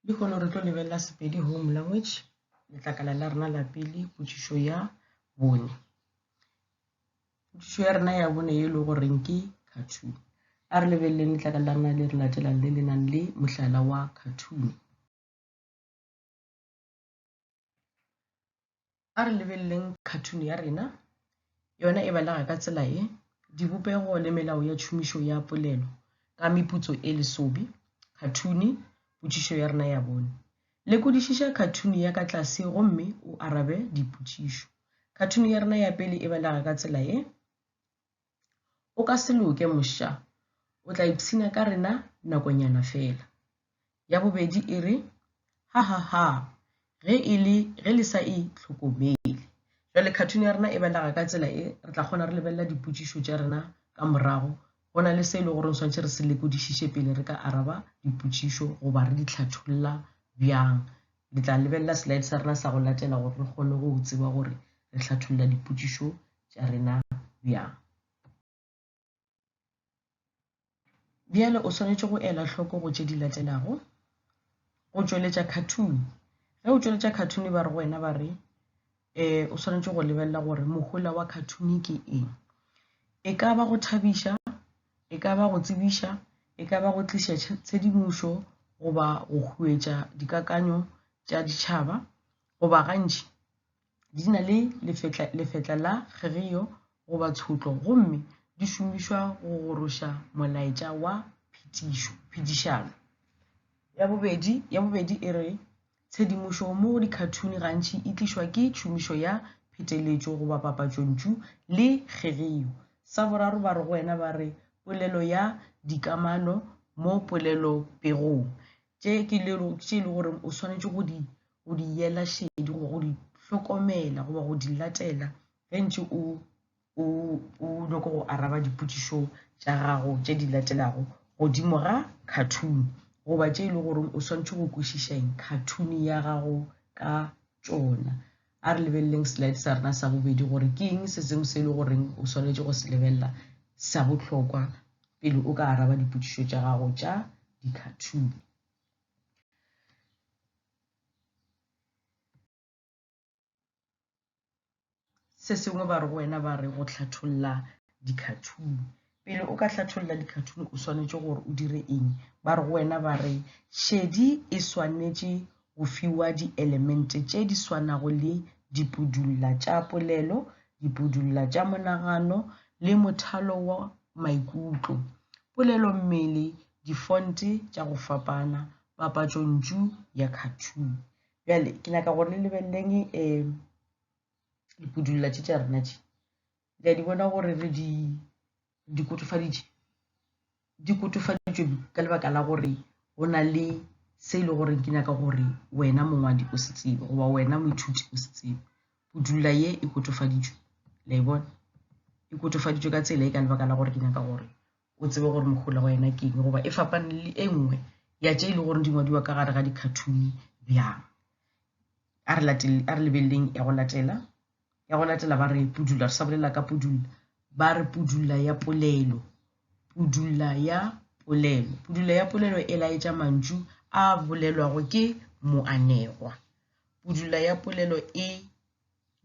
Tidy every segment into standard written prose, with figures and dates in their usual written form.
Dikolo re tlo lebella Sepedi home language letlakala la rena la pele potšišo ya bone. Potšišo ya rena ya bone e le goreng ke cartoon. A re lebelleng letlakala la rena le re latelang le nang le mohlala wa cartoon. A re lebelleng cartoon ya rena yona e balega ka tsela e dibopego le melao ya tšhomišo ya polelo ka meputso e lesobe. Cartoon potšišo ya rena ya bone. Lekodišiša cartoon ya ka tlase gomme o arabe dipotšišo. Cartoon ya rena ya pele e balega ka tsela e o ka se loke moša o tla ipshina ka rena nakonyana fela. Ya bobedi e re ha ha ha ge le sa e hlokomele. Jwale cartoon ya rena e balega ka tsela e re tla kgona re lebella dipotšišo tša rena ka morago go na le se e le gore swantše re se lekodišiše pele re ka araba dipotšišo goba re di hlatholla bjang. Le tla lebella slide sa rena sa go latela gore re kgone go tseba gore re hlatholla dipotšišo tša rena bjang. Bjale o swanetše go ela hloko go tše di latelago go tšweletša cartoon. Ge o tšweletša cartoon ba re go wena ba re o swanetše go lebella gore mohola wa cartoon ke eng. E ka ba go thabiša, e ka ba go tsebiša, e ka ba go tliša tshedimošo goba go hwetša dikakanyo tša ditšhaba goba gantši di na le lefetla la kgegeo goba tshotlo gomme di šomišwa go goroša molaetša wa phedišano. Ya bobedi e re tshedimošo mo di-cartoon gantši e tlišwa ke tšhomišo ya pheteletšo goba papatšontšu le kgegeo. Sa boraro ba re go wena ba re polelo ya dikamano mo polelopegong tše e le gore o swanetše go di yela šedi goba go di hlokomela goba go di latela ge ntše o nyaka go araba dipotšišo tša gago tše di latelago godimo ga cartoon goba tše e le gore o swanetše go kwešišeng cartoon ya gago ka tšona. A re lebelleng slide sa rena sa bobedi gore ke eng se sengwe se e le goreng o swanetše go se lebella sa bohlokwa pele o ka araba dipotšišo tša gago tša di-cartoon. Se sengwe ba re go wena ba re go hlatholla di-cartoon. Pele o ka hlatholla di-cartoon o swanetše gore o dire eng. Ba re go wena ba re šedi e swanetše go fiwa di-elemente tše di swanago le dipudulla tša polelo, dipudulla tša monagano le mothalo wa maikutlo, polelo mmele, difonte tša go fapana, papatšontšu ya cartoon. Bjale ke nyaka gore le lebelleng dipudulla tše tša rena tše le a di bona gore re di kotofaditšwe ka lebaka la gore go na le se e le gore ke nyaka gore wena mongwadi o se tsebe goba wena moithuti o se tsebe. Pudulla ye e kotofaditšwe la e bona e kotofaditšwe ka tsela e ka lebaka la gore ke nyaka gore o tsebe gore mohola wa yena ke eng goba e fapane le e nngwe ya tše e le gore di ngwadiwa ka gare ga di-cartoon bjang. A re lebelleng ya go latela ba re pudulla, re sa bolela ka pudulla, ba re pudulla ya polelo. Pudulla ya polelo e laetša mantšu a bolelwago ke moanegwa. Pudulla ya polelo e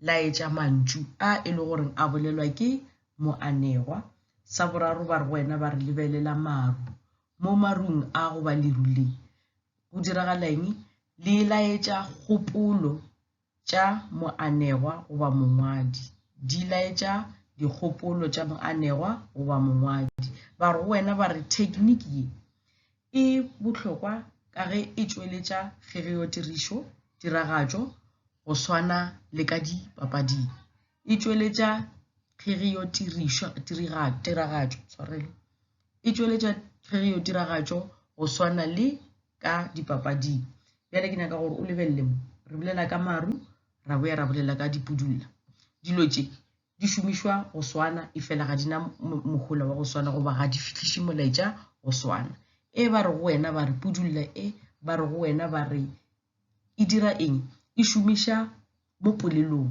laetša mantšu a e le gore a bolelwa ke moanegwa. Sa boraro ba re go wena ba re lebelela maru. Mo marung a go ba leruleng go diragala eng, le laetša kgopolo tša moanegwa goba mongwadi, di laetša dikgopolo tša moanegwa goba mongwadi. Ba re go wena ba re technique ye e bohlokwa ka ge e tšweletša kgegeo tiragatšo go swana le ka dipapading. E tšweletša kgegeo tiragatšo go swana le ka dipapading. Bjale ke nyaka gore o lebelle mo re bolela ka maru ra boya ra bolela ka dipudulla. Dilo tše di šomišwa go swana e fela ga di na mohola wa go swana goba ga di fihliše molaetša go swana. E ba re go wena ba re pudulla e ba re go wena ba re e dira eng, e šomišwa mo polelong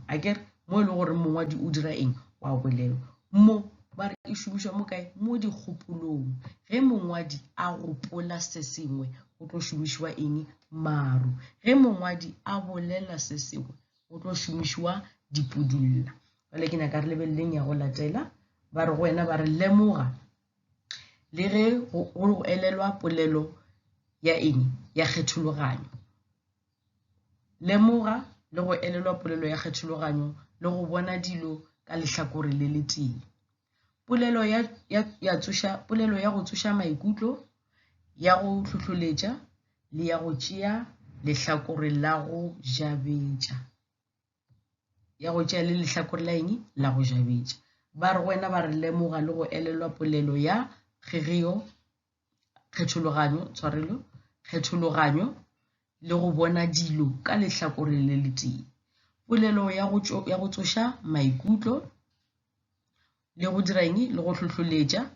a kere mo e le gore mongwadi o dira eng wa bolela mo ba re e šomišwa mo kae, mo dikgopolong. ge mongwadi a gopola se sengwe go tlo šomišiwa eng? Maru. Ge mongwadi a bolela se sengwe go tlo šomišiwa dipudulla. Jwale ke nyaka re lebeleleng ya go latela, ba re go wena ba re lemoga le ge go elelwa polelo ya eng? Ya kgethologanyo. Lemoga le go elelwa polelo ya kgethologanyo le go bona dilo ka lehlakore le le tee. Polelo ya go tsoša maikutlo, ya go hlotholetša le ya go tšea lehlakore la go jabetša. Ya go tšea le lehlakore la eng? La go jabetša. Ba re wena ba re lemoga le go elelwa polelo ya kgethologanyo le go bona dilo ka lehlakore le le tee. Polelo ya go tsoša maikutlo le go dira eng? Le go hlotholetša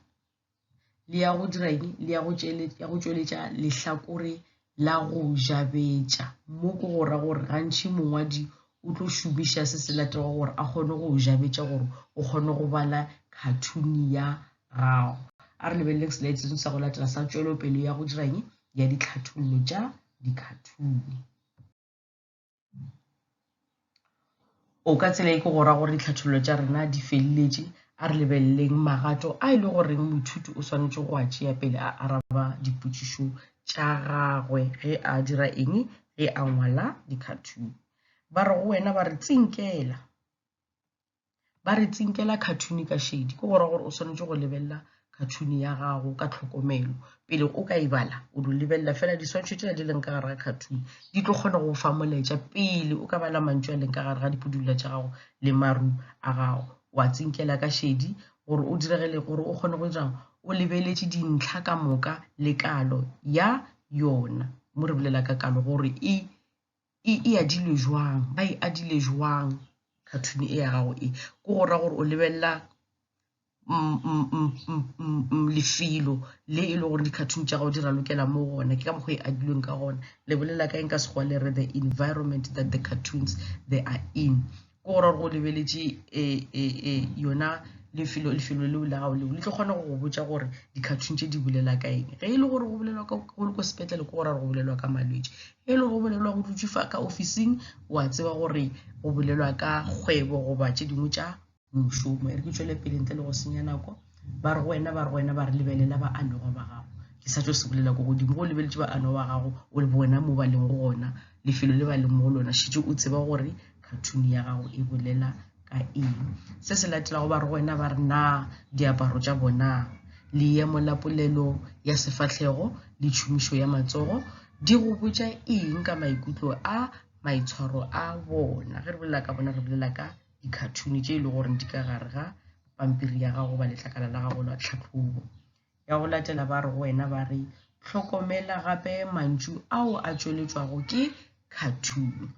le ya go dira eng? Le ya go tšweletša lehlakore la go jabetša. Mo go go ra gore gantši mongwadi o tlo šomiša se se latelago gore a kgone go jabetša gore o kgone go bala cartoon ya gago. A re lebeleleng slide sa go latela sa tšwelopele ya go dira eng? Ya ditlhathollo tša di-cartoon. O ka tsela e ke go ra gore ditlhathollo tša rena di feleletše. A re lebeleleng magato a ile goreng moithuti o swanetše go a tšea pele a araba dipotšišo tša gagwe ge a dira eng? Ge a ngwala di-cartoon. Ba re go wena ba re tsinkela cartoon ka šedi. Ke go ra gore o swanetše go lebelela cartoon ya gago ka tlhokomelo. Pele o ka e bala o do lebelela fela diswantšho tšela di leng ka gare ga cartoon di tlo kgona go fa molaetša pele o ka bala mantšu a leng ka gare ga dipudulla tša gago le maru a gago. Wa tsinkela ka šedi gore o diregele gore o kgone go dira o lebeletše dintlha ka moka le kalo ya yona. Mo re bolela ka kalo gore e adilwe jwang, ba e adile jwang cartoon e ya gago e. Ke go ra gore o lebelela lefelo le e le gore di-cartoon tša gago di ralokela mo gona, ke ka mokgwa e adilweng ka gona. Le bolela ka eng ka sekgowa le re the environment that the cartoons they are in. Ke go ra gore go lebeletše yona lefelo leo la gago leo le tlo kgona go go botša gore di-cartoon tše di bolela ka eng. Ge e le gore go bolelwa go le ko sepetlele ke go ra gore go bolelwa ka malwetši. Ge e le go bolelwa go dutše fa ka ofising wa tseba gore go bolelwa ka kgwebo goba tše dingwe tša mošomo. E re ke tšwele pele ntle le go senya nako. Ba re wena ba re lebelela baanegwa ba gago. Ke sa tšo se bolela ko godimo go lebeletše baanegwa ba gago o le bona mo ba leng go gona lefelo le ba leng mo lona šitše o tseba gore cartoon ya gago e bolela ka eng. Se se latelago ba re wena ba re na diaparo tša bona, leemo la polelo ya sefahlego le tšhomišo ya matsogo di go botša eng ka maikutlo a maitshwaro a bona. Ge re bolela ka bona re bolela ka di-cartoon tše e le gore di ka gare ga pampiri ya gago ba letlakala la gago la tlhatlhobo. Ya go latela ba re wena ba re hlokomela gape mantšu ao a tšweletšwago ke cartoon.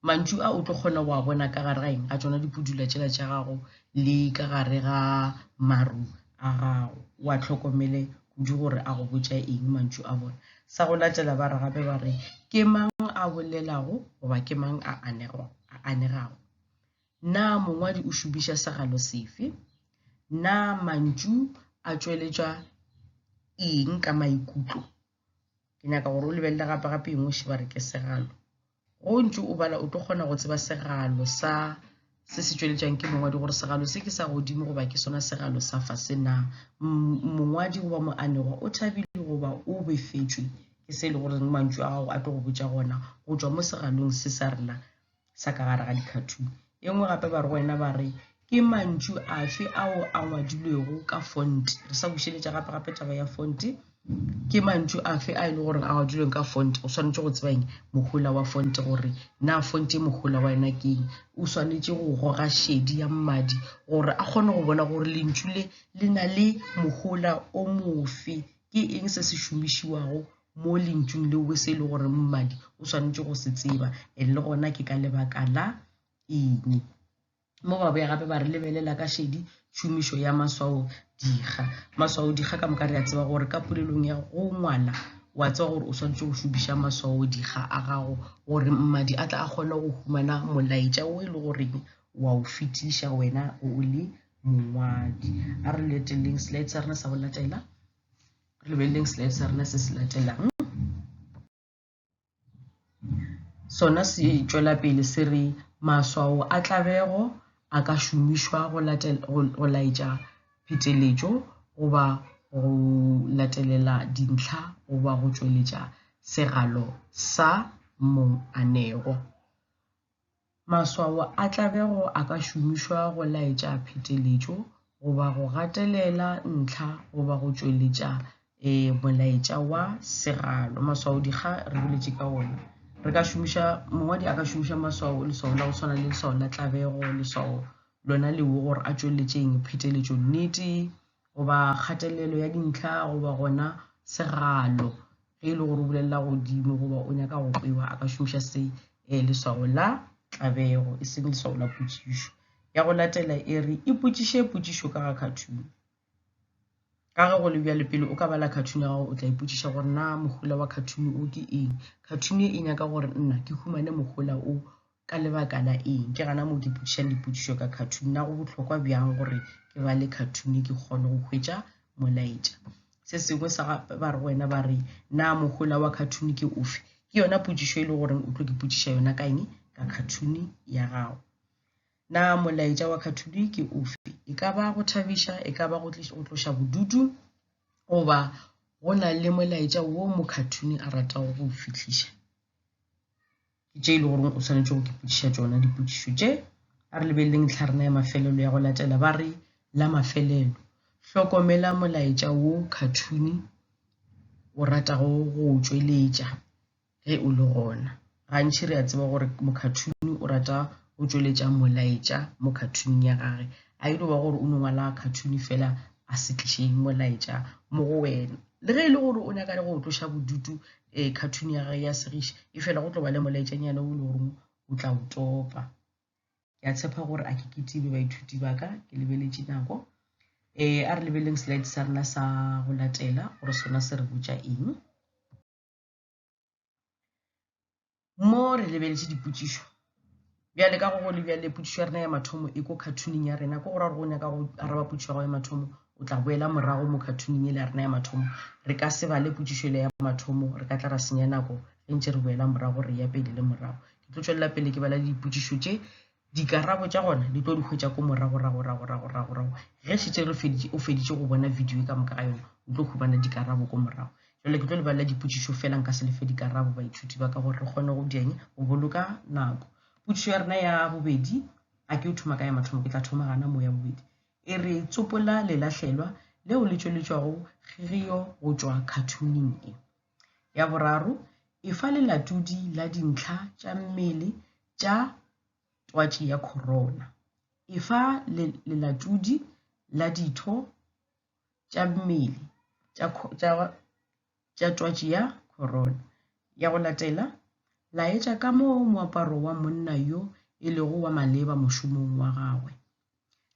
Mantšu a o tlo kgona go a bona ka gare ga eng? Ga tšona dipudulla tšela tša gago le ka gare ga maru a gago. Wa tlhokomele kudu gore a go botša eng mantšu a bona. Sa go latela ba re gape ba re ke mang a bolelago goba ke mang a anegago. Na mongwadi o šomiša segalo sefe? Na mantšu a tšweletša eng ka maikutlo? Ke nyaka gore o lebelele gape engwe še ba re ke segalo. Go ntše o bala o tlo kgona go tseba segalo sa se se tšweletšang ke mongwadi gore segalo se ke sa godimo goba ke sona segalo sa fase na. Mongwadi goba moanegwa o thabile goba o befetšwe ke se e le gore mantšu a gago a tlo go botša gona go tšwa mo segalong se sa rela sa ka gare ga di-cartoon. E nngwe gape ba re wena ba re ke mantšu afe ao a ngwadilwego ka font. Re sa bušeletša gape taba ya font. Ke mantšu afe a e le gore a ngwadilweng ka font. O swanetše go tseba eng mohola wa font gore na font e mohola wa ena ke eng. O swanetše go goga šedi ya mmadi gore a kgone go bona gore lentšu le na le mohola o mofe, ke eng se se šomišiwago mo lentšung leo se e le gore mmadi o swanetše go se tseba le gona ke ka lebaka la eng. Mo ba boya gape ba re lebelela ka šedi tšhomišo ya maswaodikga. Maswaodikga ka moka re a tseba gore ka polelong ya go ngwala wa tseba gore o swanetše go šomiša maswaodikga a gago gore mmadi a tla a kgone go humana molaetša o e le gore wa o fetiša wena o le mongwadi. A re leteleng slide sa rena sa go latela. re lebeleleng slide sa rena se se latelang sona se tšwela pele se re maswao a tlabego a ka šomišwa go laetša pheteletšo goba go latelela dintlha goba go tšweletša segalo sa moanego. Maswao a tlabego a ka šomišwa go laetša pheteletšo goba go gatelela ntlha goba go tšweletša molaetša wa segalo. Maswao dikga re boletše ka ona. Re ka šomiša mongwadi a ka šomiša maswao leswao la go tshwana le leswao la tlabego, leswao lona leo gore a tšweletšeng pheteletšo nnete goba kgatelelo ya dintlha goba gona segalo ge e le gore o bolelela godimo goba o nyaka go kwewa a ka šomiša se leswao la tlabego e seng leswao la potšišo. Ya go latela e re ipotšiše potšišo ka ga cartoon. Ka ge go le bjale pele o ka bala cartoon ya gago o tla ipotšiša gore na mogola wa cartoon o ke eng. Cartoon e nyaka gore nna ke humane mogola o ka lebaka la eng. Ke gana mo ke potšišang dipotšišo ka cartoon na go bohlokwa bjang gore ke bale cartoon ke kgone go hwetša molaetša. Se sengwe sa gape ba re wena ba re na mogola wa cartoon ke ofe. Ke yona potšišo e le gore o tlo ke potšiša yona ka eng ka cartoon ya gago. Na molaetša wa cartoon ke ofe. E ka ba go thabiša, e ka ba go tloša bodutu goba go na le molaetša wo mo cartoon a ratago go fihliša. Ke tše e le gore o swanetše go ke potšiša tšona dipotšišo tše. A re lebeleleng ntlha rena ya mafelelo ya go latela ba re la mafelelo hlokomela molaetša wo cartoon o ratago go tšweletša ge o le gona. Gantši re a tseba gore mo cartoon o rata go tšweletša molaetša mo cartoon ya gage. A e ba gore o no ngwala cartoon fela a se tliše molaetša mo go wena. Le ge e le gore o nyaka go tloša bodutu cartoon ya gage ya segiša e fela go tlo ba le molaetšanyana o le gore o tla o topa. Ke a tshepa gore a ke ketibe baithuti ba ka ke lebeletše nako. A re lebeleng slide sa rena sa go latela gore sona se re botša eng. Mo re lebeletše dipotšišo bjale ka go le bjale potšišo ya rena ya mathomo e ko cartooning ya rena ko gore go nyaka go araba potšišo ya gago ya mathomo o tla boela morago mo cartooning ele ya rena ya mathomo. Re ka se bale potšišo ele ya mathomo re ka tla ra senya nako ge ntše re boela morago re ya pele le morago. Ke tlo tšwelela pele ke bala dipotšišo tše dikarabo tša gona di tlo di hwetša ko morago ge šetše o feditše go bona video ka moka ga yona o tlo khumana dikarabo ko morago. Jale ke tlo le balela dipotšišo fela nka se lefe dikarabo baithuti ba ka gore re kgone go dieng go boloka nako. Potšišo ya rena ya bobedi a ke o thoma ka ya mathomo ke tla thoma gana mo ya bobedi e re tsopola lelahlelwa leo le tšweletšwago kgegeo go tšwa cartooning e. Ya boraro e fa lelatodi la dintlha tša mmele tša twatši ya corona. E fa lelatodi la ditho tša mmele tša twatši ya corona. Ya go latela laetša ka moo moaparo wa monna yo e lego wa maleba mošomong wa gagwe.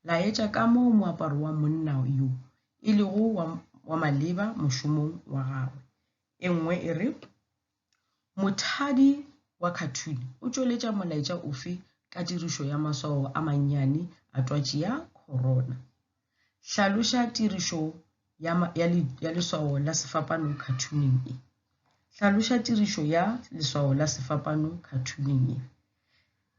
Laetša ka moo moaparo wa monna yo e lego wa maleba mošomong wa gagwe. E nngwe e re mothadi wa cartoon o tšweletša molaetša ofe ka tirišo ya maswao a mannyane a twatši ya corona. Hlaloša tirišo ya leswao la sefapano cartooning e. Hlaloša tirišo ya leswao la sefapano cartooning e.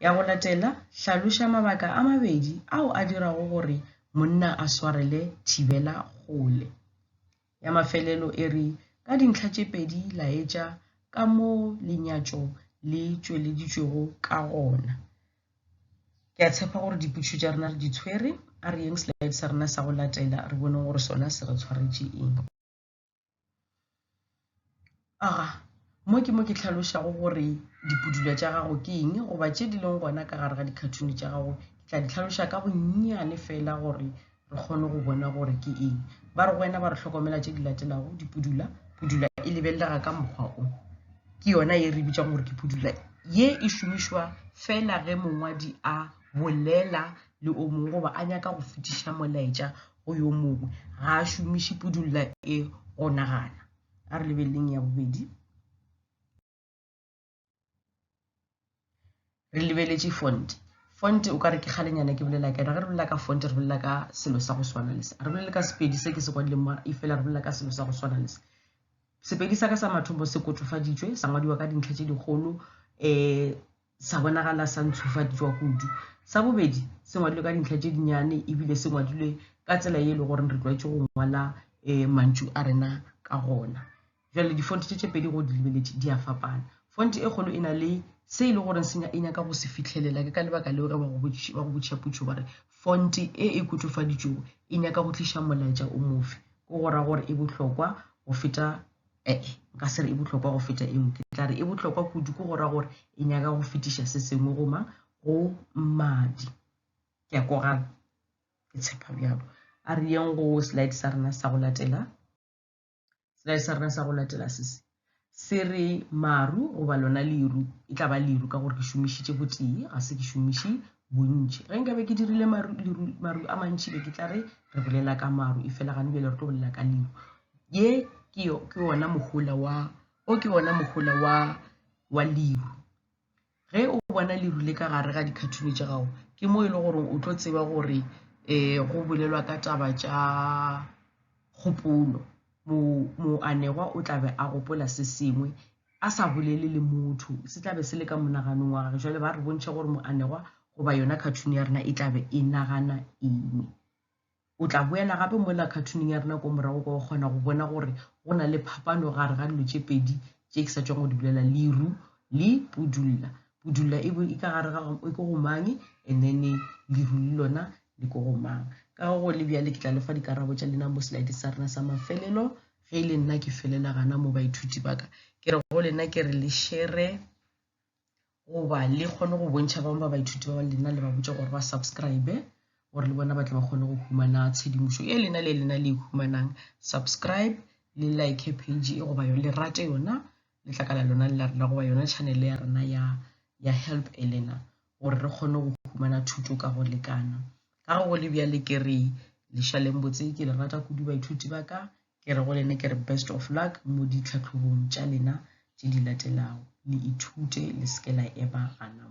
Ya go latela hlaloša mabaka a mabedi ao a dirago gore monna a swarele thibela kgole. Ya mafelelo e re ka dintlha tše pedi laetša ka mo lenyatšo le tšweleditšwego ka gona. Ke a tshepa gore dipotšišo tša rena re di tshwere. A re yeng slide sa rena sa go latela re bone gore sona se re tshwaretše eng. Mo ke tlhalošago gore dipudula tša gago ke eng goba tše di leng gona ka gare ga di-cartoon tša gago ke tla di tlhaloša ka bonnyane fela gore re kgone go bona gore ke eng. Ba re wena ba re hlokomela tše di latelago dipudula e lebelelega ka mokgwa o ke yona ye re bitšang gore ke pudula ye e šomišwa fela ge mongwadi a bolela le o mongwe goba a nyaka go fetiša molaetša go yo mongwe ga a šomiše pudula e go nagana. A re lebeleng ya bobedi re lebeletše font. font o ka re ke galenyana ke bolela ka re bolela ka font re bolela ka selo sa go swana le se re bolela ka Sepedi se ke se kwadileng mo e fela re bolela ka selo sa go swana le se Sepedi sa ka sa mathomo se kotofaditswe sa ngwadiwa ka dintlha tse digolo sa bonagala sa ntshofaditswa kudu sa bobedi se ngwadilwe ka dintlha tse dinnyane ebile se ngwadilwe ka tsela e le gore re tlwaetse go ngwala mantšu a rena ka gona jale di-font tse pedi go di lebeletse di a fapana font e kgolo e na le se e le gore e nyaka go se fitlhelela ke ka lebaka leo re ba go botšhapotšo bare font e kotofaditšwego e nyaka go tliša molaetša o mofe go gora gore e bohlokwa go feta nka se re e bohlokwa go feta engwe ke tla re e bohlokwa kudu ke gora gore e nyaka go fetiša se sengwe go mmadi ke a koga ke tshepa bjalo a re yeng go slide sa rena sa go latela se re maru goba lona leru e tla ba leru ka gore ke šomišitše botee ga se ke šomiše bontši ge nka be ke dirile maru a mantši be ke tla re bolela ka maru e fela gane bjale re tlo bolela ka leru ye ke wona mogola wa leru ge o bona leru le ka gare ga dikhathune tša gago ke mo e le gore o tlo tseba gore go bolelwa ka taba tša kgopolo moanegwa o tlabe a gopola se sengwe a sa bolele le motho se tlabe se le ka monaganong wa gage jwale ba re bontšha gore moanegwa goba yona cartoon ya rena e tlabe e nagana eng o tla boela gape mo la cartooning ya rena ko morago ka go kgona go bona gore go na le phapano gare ga dilo tše pedi tše ke sa tšwang go di bolela leru le pudulla e ka gare ga e ko go mang and then leru le lona le ko go mang ka go le bjale ke tla lefa dikarabo tša lena mo slide sa rena sa mafelelo ge le nna ke felela gana mo baithuti ba ka ke re go lena ke re le share goba le kgone go bontšha bangwe ba baithuti ba lena le ba botša gore ba subscribe gore le bona ba tla ba kgone go humana tshedimošo e lena le humanang subscribe le like page e goba le rate yona le tlakala lona le la rena goba yona channel ya rena ya help elena gore re kgone go humana thuto ka go lekana ka go le bjale ke re le šaleng botse ke le rata kudu baithuti ba ka ke re go lene ke re best of luck mo ditlhatlhobong tša lena tše di latelago le ithute le seke la eba gana